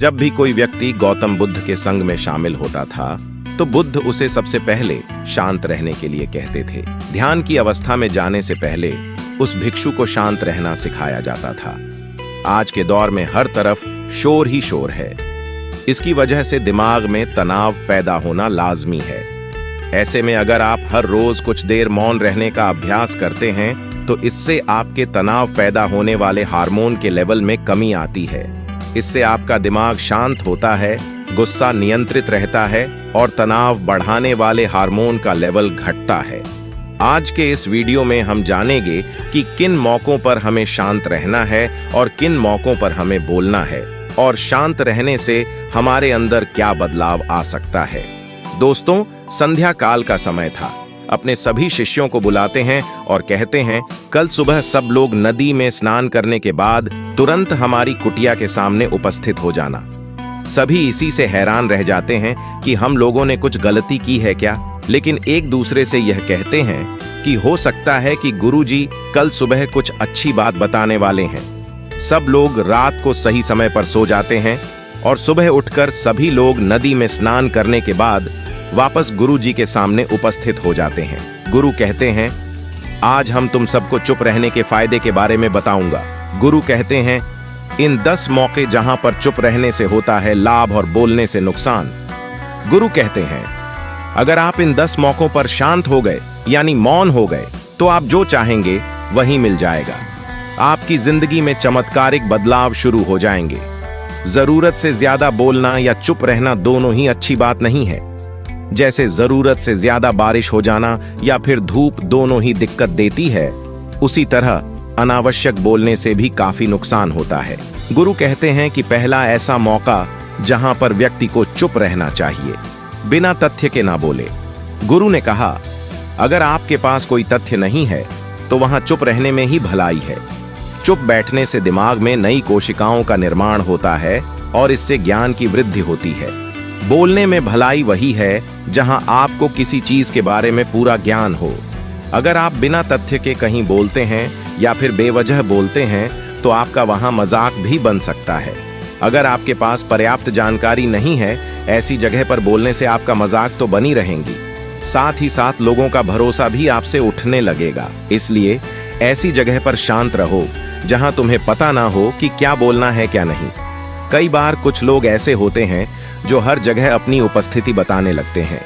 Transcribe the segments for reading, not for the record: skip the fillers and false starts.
जब भी कोई व्यक्ति गौतम बुद्ध के संग में शामिल होता था तो बुद्ध उसे सबसे पहले शांत रहने के लिए कहते थे। ध्यान की अवस्था में जाने से पहले उस भिक्षु को शांत रहना सिखाया जाता था। आज के दौर में हर तरफ शोर ही शोर है। इसकी वजह से दिमाग में तनाव पैदा होना लाजमी है। ऐसे में अगर आप हर रोज कुछ देर मौन रहने का अभ्यास करते हैं तो इससे आपके तनाव पैदा होने वाले हार्मोन के लेवल में कमी आती है। इससे आपका दिमाग शांत होता है, गुस्सा नियंत्रित रहता है और तनाव बढ़ाने वाले हार्मोन का लेवल घटता है। आज के इस वीडियो में हम जानेंगे कि किन मौकों पर हमें शांत रहना है और किन मौकों पर हमें बोलना है और शांत रहने से हमारे अंदर क्या बदलाव आ सकता है। दोस्तों, संध्या काल का समय था। अपने सभी शिष्यों को बुलाते हैं और कहते हैं, कल सुबह सब लोग नदी में स्नान करने के बाद तुरंत हमारी कुटिया के सामने उपस्थित हो जाना। सभी इसी से हैरान रह जाते हैं कि हम लोगों ने कुछ गलती की है क्या, लेकिन एक दूसरे से यह कहते हैं कि हो सकता है कि गुरुजी कल सुबह कुछ अच्छी बात बताने वाले हैं। सब लोग रात को सही समय पर सो जाते हैं और सुबह उठकर सभी लोग नदी में स्नान करने के बाद वापस गुरुजी के सामने उपस्थित हो जाते हैं। गुरु कहते हैं, आज हम तुम सबको चुप रहने के फायदे के बारे में बताऊंगा। गुरु कहते हैं, इन 10 मौके जहां पर चुप रहने से होता है लाभ और बोलने से नुकसान। गुरु कहते हैं, अगर आप इन 10 मौकों पर शांत हो गए यानी मौन हो गए तो आप जो चाहेंगे वही मिल जाएगा। आपकी जिंदगी में चमत्कारिक बदलाव शुरू हो जाएंगे। जरूरत से ज्यादा बोलना या चुप रहना दोनों ही अच्छी बात नहीं है। जैसे जरूरत से ज्यादा बारिश हो जाना या फिर धूप दोनों ही दिक्कत देती है, उसी तरह अनावश्यक बोलने से भी काफी नुकसान होता है। गुरु कहते हैं कि पहला ऐसा मौका जहां पर व्यक्ति को चुप रहना चाहिए, बिना तथ्य के ना बोले। गुरु ने कहा, अगर आपके पास कोई तथ्य नहीं है तो वहां चुप रहने में ही भलाई है। चुप बैठने से दिमाग में नई कोशिकाओं का निर्माण होता है और इससे ज्ञान की वृद्धि होती है। बोलने में भलाई वही है जहां आपको किसी चीज के बारे में पूरा ज्ञान हो। अगर आप बिना तथ्य के कहीं बोलते हैं या फिर बेवजह बोलते हैं तो आपका वहां मजाक भी बन सकता है। अगर आपके पास पर्याप्त जानकारी नहीं है, ऐसी जगह पर बोलने से आपका मजाक तो बनी रहेंगी, साथ ही साथ लोगों का भरोसा भी आपसे उठने लगेगा। इसलिए ऐसी जगह पर शांत रहो जहां तुम्हें पता ना हो कि क्या बोलना है क्या नहीं। कई बार कुछ लोग ऐसे होते हैं जो हर जगह अपनी उपस्थिति बताने लगते हैं।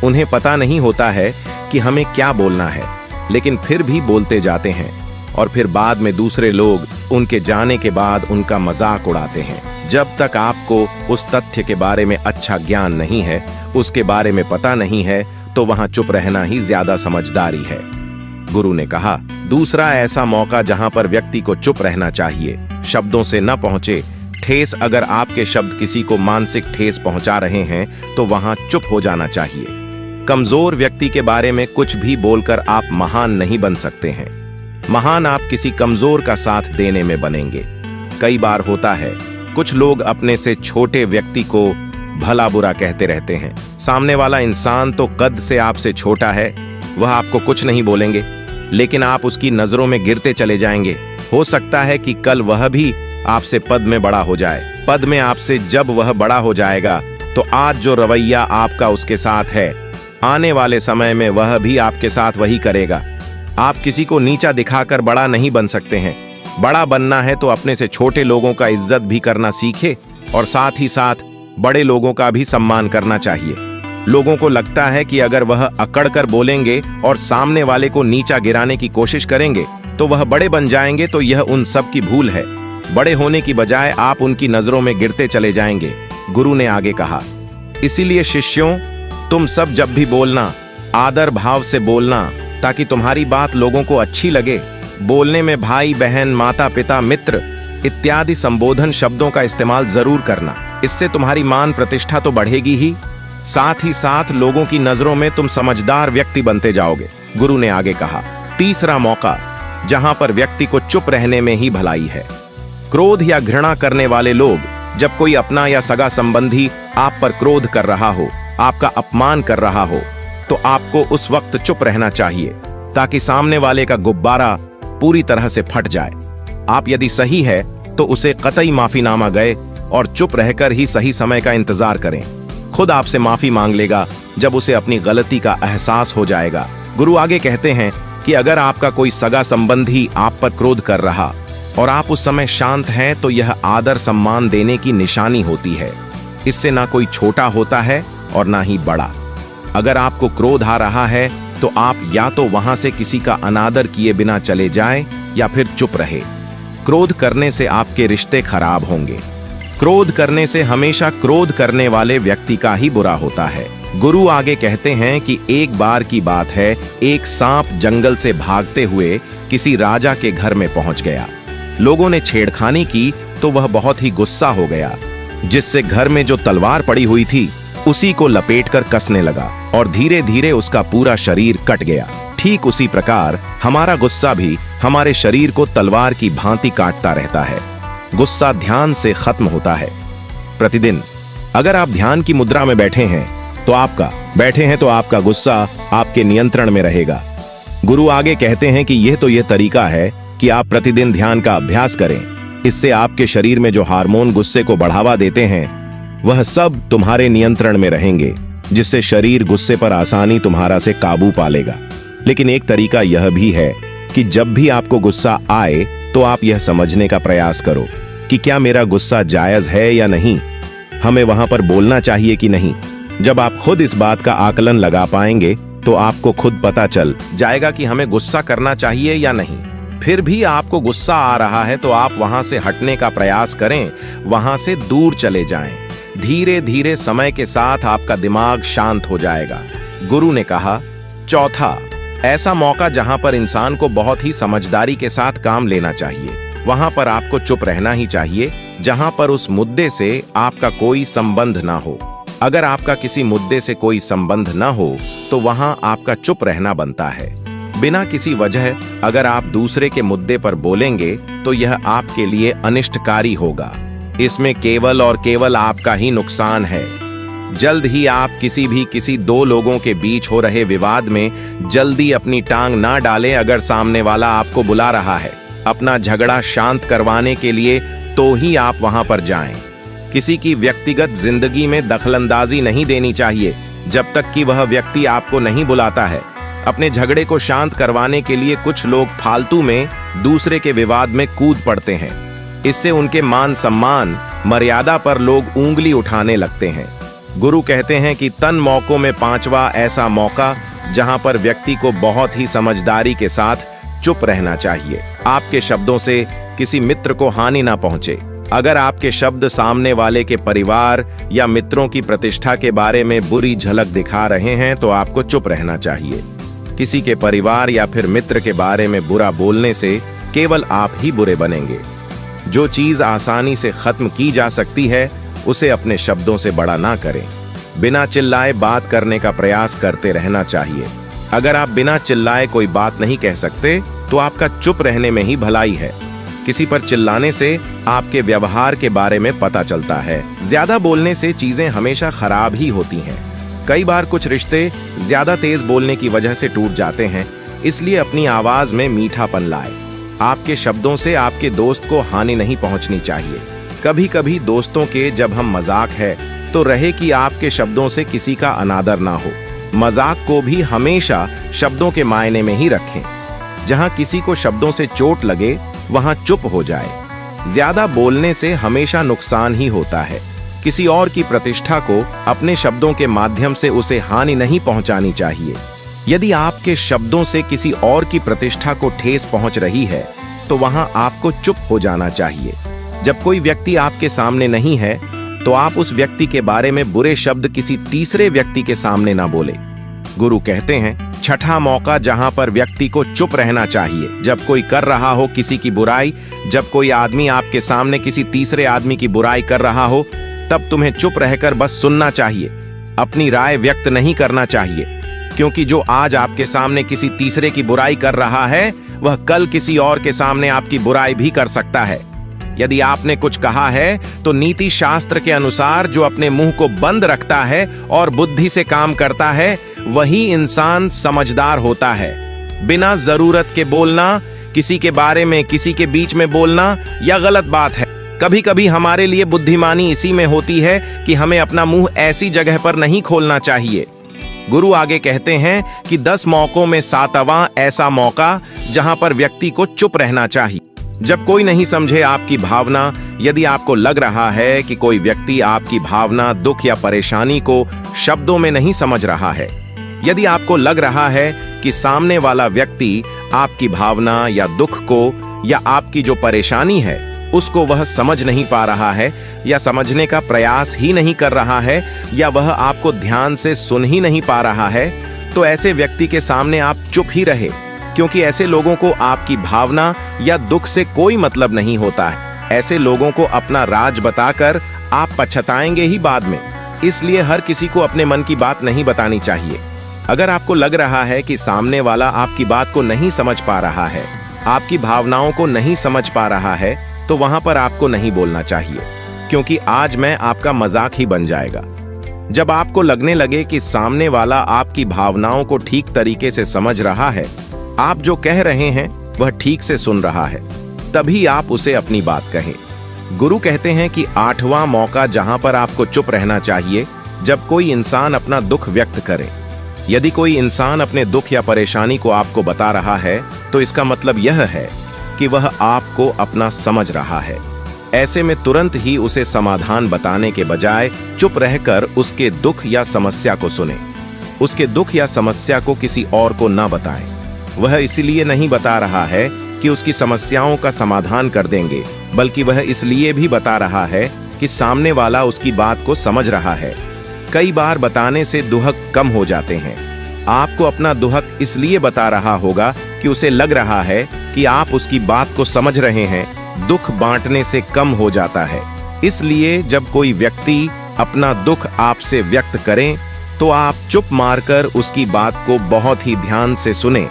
उन्हें पता नहीं होता है कि हमें क्या बोलना है, लेकिन फिर भी बोलते जाते हैं और फिर बाद में दूसरे लोग उनके जाने के बाद उनका मजाक उड़ाते हैं। जब तक आपको उस तथ्य के बारे में अच्छा ज्ञान नहीं है, उसके बारे में पता नहीं है, तो वहां चुप रहना ही ज्यादा समझदारी है। गुरु ने कहा, दूसरा ऐसा मौका जहां पर व्यक्ति को चुप रहना चाहिए, शब्दों से न पहुंचे ठेस। अगर आपके शब्द किसी को मानसिक ठेस पहुंचा रहे हैं तो वहां चुप हो जाना चाहिए। कमजोर व्यक्ति के बारे में कुछ भी बोलकर आप महान नहीं बन सकते हैं। महान आप किसी कमजोर का साथ देने में बनेंगे। कई बार होता है, कुछ लोग अपने से छोटे व्यक्ति को भला बुरा कहते रहते हैं। सामने वाला इंसान तो कद से आपसे छोटा है, वह आपको कुछ नहीं बोलेंगे, लेकिन आप उसकी नजरों में गिरते चले जाएंगे। हो सकता है कि कल वह भी आपसे पद में बड़ा हो जाए। पद में आपसे जब वह बड़ा हो जाएगा तो आज जो रवैया आपका उसके साथ है, आने वाले समय में वह भी आपके साथ वही करेगा। आप किसी को नीचा दिखाकर बड़ा नहीं बन सकते हैं। बड़ा बनना है तो अपने से छोटे लोगों का इज्जत भी करना सीखे और साथ ही साथ बड़े लोगों का भी सम्मान करना चाहिए। लोगों को लगता है कि अगर वह अकड़ कर बोलेंगे और सामने वाले को नीचा गिराने की कोशिश करेंगे तो वह बड़े बन जाएंगे, तो यह उन सब की भूल है। बड़े होने की बजाय आप उनकी नजरों में गिरते चले जाएंगे। गुरु ने आगे कहा, इसीलिए शिष्यों, तुम सब जब भी बोलना आदर भाव से बोलना, ताकि तुम्हारी बात लोगों को अच्छी लगे। बोलने में भाई बहन, माता पिता, मित्र इत्यादि संबोधन शब्दों का इस्तेमाल जरूर करना। इससे तुम्हारी मान प्रतिष्ठा तो बढ़ेगी ही, साथ ही साथ लोगों की नजरों में तुम समझदार व्यक्ति बनते जाओगे। गुरु ने आगे कहा, तीसरा मौका जहां पर व्यक्ति को चुप रहने में ही भलाई है। क्रोध या घृणा करने वाले लोग, जब कोई अपना या सगा संबंधी आप पर क्रोध कर रहा हो, आपका अपमान कर रहा हो, तो आपको उस वक्त चुप रहना चाहिए ताकि सामने वाले का गुब्बारा पूरी तरह से फट जाए। आप यदि सही है तो उसे कतई माफीनामा गए और चुप रहकर ही सही समय का इंतजार करें। खुद आपसे माफी मांग लेगा जब उसे अपनी गलती का एहसास हो जाएगा। गुरु आगे कहते हैं कि अगर आपका कोई सगा संबंधी आप पर क्रोध कर रहा और आप उस समय शांत हैं तो यह आदर सम्मान देने की निशानी होती है। इससे ना कोई छोटा होता है और ना ही बड़ा। अगर आपको क्रोध आ रहा है तो आप या तो वहां से किसी का अनादर किए बिना चले जाएं या फिर चुप रहे। क्रोध करने से आपके रिश्ते खराब होंगे। क्रोध करने से हमेशा क्रोध करने वाले व्यक्ति का ही बुरा होता है। गुरु आगे कहते हैं कि एक बार की बात है, एक सांप जंगल से भागते हुए किसी राजा के घर में पहुंच गया। लोगों ने छेड़खानी की तो वह बहुत ही गुस्सा हो गया, जिससे घर में जो तलवार पड़ी हुई थी उसी को लपेटकर कसने लगा और धीरे धीरे उसका पूरा शरीर कट गया। ठीक उसी प्रकार हमारा गुस्सा भी हमारे शरीर को तलवार की भांति काटता रहता है। गुस्सा ध्यान से खत्म होता है। प्रतिदिन अगर आप ध्यान की मुद्रा में बैठे हैं तो आपका गुस्सा आपके नियंत्रण में रहेगा। गुरु आगे कहते हैं कि यह तरीका है कि आप प्रतिदिन ध्यान का अभ्यास करें। इससे आपके शरीर में जो हार्मोन गुस्से को बढ़ावा देते हैं वह सब तुम्हारे नियंत्रण में रहेंगे, जिससे शरीर गुस्से पर आसानी तुम्हारा से काबू पा लेगा। लेकिन एक तरीका यह भी है कि जब भी आपको गुस्सा आए तो आप यह समझने का प्रयास करो कि क्या मेरा गुस्सा जायज है या नहीं, हमें वहां पर बोलना चाहिए कि नहीं। जब आप खुद इस बात का आकलन लगा पाएंगे तो आपको खुद पता चल जाएगा कि हमें गुस्सा करना चाहिए या नहीं। फिर भी आपको गुस्सा आ रहा है तो आप वहां से हटने का प्रयास करें, वहां से दूर चले जाएं। धीरे धीरे समय के साथ आपका दिमाग शांत हो जाएगा। गुरु ने कहा, चौथा, ऐसा मौका जहां पर इंसान को बहुत ही समझदारी के साथ काम लेना चाहिए, वहां पर आपको चुप रहना ही चाहिए जहां पर उस मुद्दे से आपका कोई संबंध ना हो। अगर आपका किसी मुद्दे से कोई संबंध ना हो तो वहां आपका चुप रहना बनता है। बिना किसी वजह अगर आप दूसरे के मुद्दे पर बोलेंगे तो यह आपके लिए अनिष्टकारी होगा। इसमें केवल और केवल आपका ही नुकसान है। जल्द ही आप किसी दो लोगों के बीच हो रहे विवाद में जल्दी अपनी टांग ना डालें। अगर सामने वाला आपको बुला रहा है अपना झगड़ा शांत करवाने के लिए तो ही आप वहां पर जाएं। किसी की व्यक्तिगत जिंदगी में दखलंदाजी नहीं देनी चाहिए जब तक कि वह व्यक्ति आपको नहीं बुलाता है। अपने झगड़े को शांत करवाने के लिए कुछ लोग फालतू में दूसरे के विवाद में कूद पड़ते हैं। इससे उनके मान सम्मान मर्यादा पर लोग उंगली उठाने लगते हैं। गुरु कहते हैं कि तन मौकों में पांचवा ऐसा मौका जहां पर व्यक्ति को बहुत ही समझदारी के साथ चुप रहना चाहिए। आपके शब्दों से किसी मित्र को हानि ना पहुंचे। अगर आपके शब्द सामने वाले के परिवार या मित्रों की प्रतिष्ठा के बारे में बुरी झलक दिखा रहे हैं तो आपको चुप रहना चाहिए। किसी के परिवार या फिर मित्र के बारे में बुरा बोलने से केवल आप ही बुरे बनेंगे। जो चीज आसानी से खत्म की जा सकती है उसे अपने शब्दों से बड़ा ना करें। बिना चिल्लाए बात करने का प्रयास करते रहना चाहिए। अगर आप बिना चिल्लाए कोई बात नहीं कह सकते तो आपका चुप रहने में ही भलाई है। किसी पर चिल्लाने से आपके व्यवहार के बारे में पता चलता है। ज्यादा बोलने से चीजें हमेशा खराब ही होती हैं। कई बार कुछ रिश्ते ज्यादा तेज बोलने की वजह से टूट जाते हैं। इसलिए अपनी आवाज में मीठापन लाए। आपके शब्दों से आपके दोस्त को हानि नहीं पहुंचनी चाहिए। कभी कभी दोस्तों के जब हम मजाक है तो रहे कि आपके शब्दों से किसी का अनादर ना हो। मजाक को भी हमेशा शब्दों के मायने में ही रखें। जहां किसी को शब्दों से चोट लगे वहां चुप हो जाए। ज्यादा बोलने से हमेशा नुकसान ही होता है। किसी और की प्रतिष्ठा को अपने शब्दों के माध्यम से उसे हानि नहीं पहुंचानी चाहिए। यदि आपके शब्दों से किसी और की प्रतिष्ठा को ठेस पहुंच रही है तो वहां आपको चुप हो जाना चाहिए। जब कोई व्यक्ति आपके सामने नहीं है तो आप उस व्यक्ति के बारे में बुरे शब्द किसी तीसरे व्यक्ति के सामने ना बोले। गुरु कहते हैं, छठा मौका जहां पर व्यक्ति को चुप रहना चाहिए जब कोई कर रहा हो किसी की बुराई। जब कोई आदमी आपके सामने किसी तीसरे आदमी की बुराई कर रहा हो तब तुम्हें चुप रहकर बस सुनना चाहिए। अपनी राय व्यक्त नहीं करना चाहिए, क्योंकि जो आज आपके सामने किसी तीसरे की बुराई कर रहा है वह कल किसी और के सामने आपकी बुराई भी कर सकता है। यदि आपने कुछ कहा है तो नीति शास्त्र के अनुसार जो अपने मुंह को बंद रखता है और बुद्धि से काम करता है वही इंसान समझदार होता है। बिना जरूरत के बोलना, किसी के बारे में किसी के बीच में बोलना यह गलत बात है। कभी कभी हमारे लिए बुद्धिमानी इसी में होती है कि हमें अपना मुंह ऐसी जगह पर नहीं खोलना चाहिए। गुरु आगे कहते हैं कि 10 मौकों में 7वां ऐसा मौका जहां पर व्यक्ति को चुप रहना चाहिए। जब कोई नहीं समझे आपकी भावना, यदि आपको लग रहा है कि कोई व्यक्ति आपकी भावना, दुख या परेशानी को शब्दों में नहीं समझ रहा है, यदि आपको लग रहा है कि सामने वाला व्यक्ति आपकी भावना या दुख को या आपकी जो परेशानी है उसको वह समझ नहीं पा रहा है या समझने का प्रयास ही नहीं कर रहा है या वह आपको ध्यान से सुन ही नहीं पा रहा है, तो ऐसे व्यक्ति के सामने आप चुप ही रहे, क्योंकि ऐसे लोगों को आपकी भावना या दुख से कोई मतलब नहीं होता है। ऐसे लोगों को अपना राज बताकर आप पछताएंगे ही बाद में। इसलिए हर किसी को अपने मन की बात नहीं बतानी चाहिए। अगर आपको लग रहा है कि सामने वाला आपकी बात को नहीं समझ पा रहा है, आपकी भावनाओं को नहीं समझ पा रहा है, तो वहां पर आपको नहीं बोलना चाहिए, क्योंकि आज मैं आपका मजाक ही बन जाएगा। जब आपको लगने लगे कि सामने वाला आपकी भावनाओं को ठीक तरीके से समझ रहा है, आप जो कह रहे हैं वह ठीक से सुन रहा है, तभी आप उसे अपनी बात कहें। गुरु कहते हैं कि 8वां मौका जहां पर आपको चुप रहना चाहिए, जब कोई इंसान अपना दुख व्यक्त करे। यदि कोई इंसान अपने दुख या परेशानी को आपको बता रहा है, तो इसका मतलब यह है कि वह आपको अपना समझ रहा है। ऐसे में तुरंत ही उसे समाधान बताने के बजाय चुप रहकर उसके दुख या समस्या को सुने। उसके दुख या समस्या को किसी और को ना बताएं। वह इसलिए नहीं बता रहा है कि उसकी समस्याओं का समाधान कर देंगे, बल्कि वह इसलिए भी बता रहा है कि सामने वाला उसकी बात को समझ रहा है। कई बार बताने से दुहक कम हो जाते हैं। आपको अपना दुहक इसलिए बता रहा होगा कि उसे लग रहा है कि आप उसकी बात को समझ रहे हैं। दुख बांटने से कम हो जाता है। इसलिए जब कोई व्यक्ति अपना दुख आपसे व्यक्त करे, तो आप चुप मारकर उसकी बात को बहुत ही ध्यान से सुने,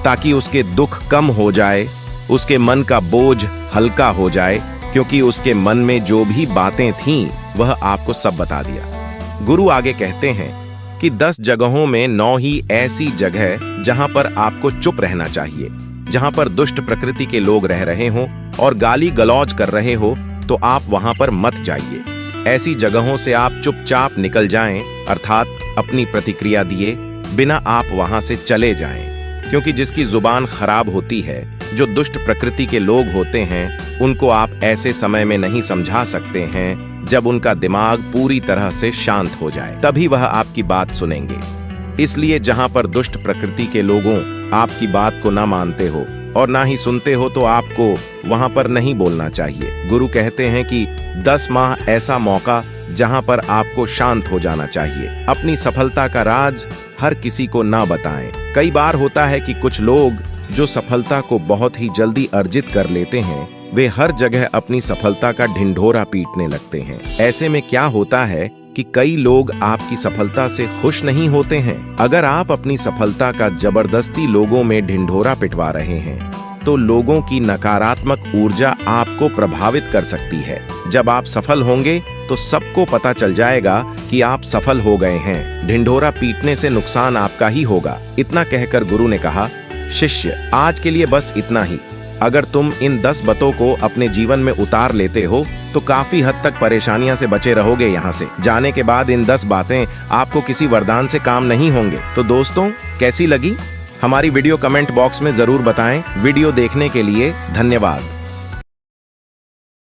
ताकि उसके दुख कम हो जाए, उसके मन का बोझ हल्का हो जाए, क्योंकि उसके मन में जो भी बातें थीं वह आपको सब बता दिया। गुरु आगे कहते हैं कि 10 जगहों में 9 ही ऐसी जगह जहां पर आपको चुप रहना चाहिए। जहां पर दुष्ट प्रकृति के लोग रह रहे हों और गाली गलौज कर रहे हो, तो आप वहां पर मत जाइए। ऐसी जगहों से आप चुपचाप निकल जाएं, अर्थात अपनी प्रतिक्रिया दिए बिना आप वहां से चले जाएं। क्योंकि जिसकी जुबान खराब होती है, जो दुष्ट प्रकृति के लोग होते हैं, उनको आप ऐसे समय में नहीं समझा सकते हैं जब उनका दिमाग पूरी तरह से शांत हो जाए, तभी वह आपकी बात सुनेंगे। इसलिए जहां पर दुष्ट प्रकृति के लोगों आपकी बात को ना मानते हो और ना ही सुनते हो, तो आपको वहां पर नहीं बोलना चाहिए। गुरु कहते हैं कि 10 माह ऐसा मौका जहां पर आपको शांत हो जाना चाहिए। अपनी सफलता का राज हर किसी को ना बताएं। कई बार होता है कि कुछ लोग जो सफलता को बहुत ही जल्दी अर्जित कर लेते हैं, वे हर जगह अपनी सफलता का ढिंढोरा पीटने लगते हैं। ऐसे में क्या होता है कि कई लोग आपकी सफलता से खुश नहीं होते हैं। अगर आप अपनी सफलता का जबरदस्ती लोगों में ढिंढोरा पिटवा रहे हैं, तो लोगों की नकारात्मक ऊर्जा आपको प्रभावित कर सकती है। जब आप सफल होंगे तो सबको पता चल जाएगा कि आप सफल हो गए हैं। ढिंढोरा पीटने से नुकसान आपका ही होगा। इतना कहकर गुरु ने कहा, शिष्य, आज के लिए बस इतना ही। अगर तुम इन 10 बातों को अपने जीवन में उतार लेते हो, तो काफी हद तक परेशानियां से बचे रहोगे। यहाँ से जाने के बाद इन 10 बातें आपको किसी वरदान से काम नहीं होंगे। तो दोस्तों, कैसी लगी हमारी वीडियो? कमेंट बॉक्स में जरूर बताएं। वीडियो देखने के लिए धन्यवाद।